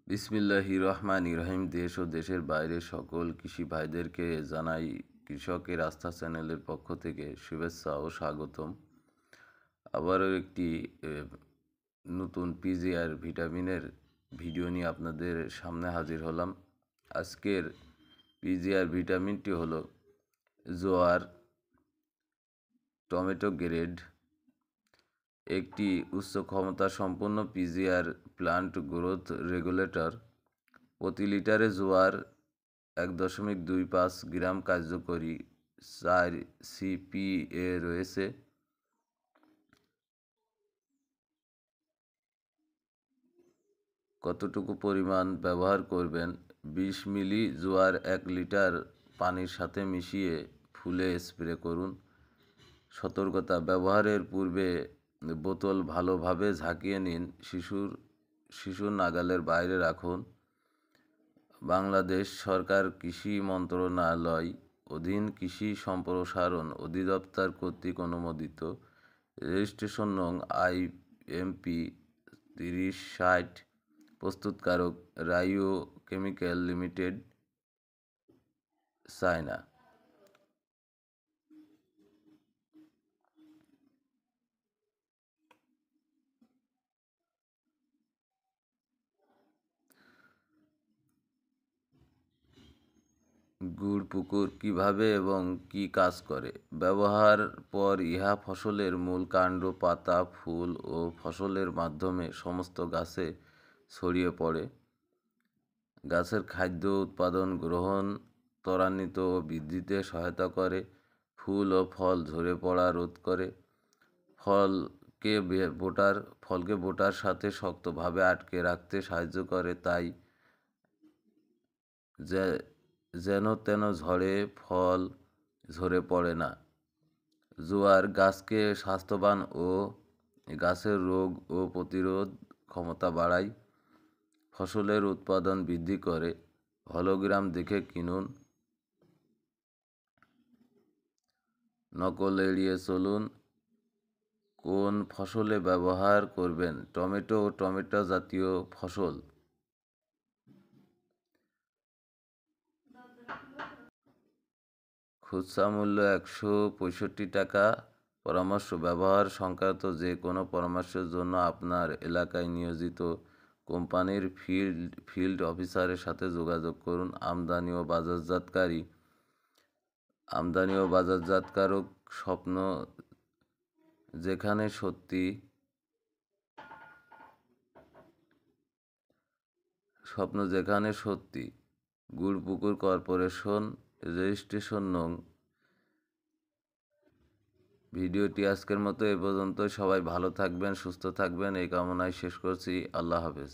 বিসমিল্লাহির রহমানির রহিম। দেশ ও দেশের বাইরে সকল কৃষি ভাইদেরকে জানাই কৃষকের আস্থা চ্যানেলের পক্ষ থেকে শুভেচ্ছা ও স্বাগতম। আবারও একটি নতুন পিজিআর ভিটামিনের ভিডিও নিয়ে আপনাদের সামনে হাজির হলাম। আজকের পিজিআর ভিটামিনটি হলো জোয়ার টমেটো গ্রেড, একটি উচ্চ ক্ষমতা সম্পন্ন পিজিআর প্লান্ট গ্রোথ রেগুলেটর। প্রতি লিটারে জোয়ার 1.25 গ্রাম কার্যকরী 4 সিপিএ রয়েছে। কতটুকু পরিমাণ ব্যবহার করবেন? 20 মিলি জোয়ার 1 লিটার পানির সাথে মিশিয়ে ফুলে স্প্রে করুন। সতর্কতা: ব্যবহারের পূর্বে বোতল ভালোভাবে ঝাঁকিয়ে নিন। শিশুর নাগালের বাইরে রাখুন। বাংলাদেশ সরকার কৃষি মন্ত্রণালয় অধীন কৃষি সম্প্রসারণ অধিদপ্তর কর্তৃক অনুমোদিত। রেজিস্ট্রেশন নং IMP 3060। প্রস্তুতকারক রাইও কেমিক্যাল লিমিটেড, চায়না। গুড় পুকুর কিভাবে এবং কি কাজ করে? ব্যবহার পর ইহা ফসলের মূল কাণ্ড, পাতা, ফুল ও ফসলের মাধ্যমে সমস্ত গাছে ছড়িয়ে পড়ে। গাছের খাদ্য উৎপাদন, গ্রহণ ত্বরান্বিত ও বৃদ্ধিতে সহায়তা করে। ফুল ও ফল ঝরে পড়া রোধ করে। ফলকে বোটার সাথে শক্তভাবে আটকে রাখতে সাহায্য করে, তাই যেন তেন ফল ঝরে পড়ে না। জোয়ার গাছকে স্বাস্থ্যবান ও গাছের রোগ ও প্রতিরোধ ক্ষমতা বাড়ায়। ফসলের উৎপাদন বৃদ্ধি করে। হলোগ্রাম দেখে কিনুন। নকল এড়িয়ে চলুন। কোন ফসলে ব্যবহার করবেন? টমেটো ও টমেটো জাতীয় ফসল। খুচরা মূল্য 165 টাকা। পরামর্শ: ব্যবহার সংক্রান্ত যে কোনো পরামর্শের জন্য আপনার এলাকায় নিয়োজিত কোম্পানির ফিল্ড অফিসারের সাথে যোগাযোগ করুন। আমদানি ও বাজারজাতকারক স্বপ্ন যেখানে সত্যি। গুড় পুকুর কর্পোরেশন, রেজিস্ট্রেশন নং। ভিডিওটি আজকের মতো এ পর্যন্ত। সবাই ভালো থাকবেন, সুস্থ থাকবেন এই কামনায় শেষ করছি। আল্লাহ হাফেজ।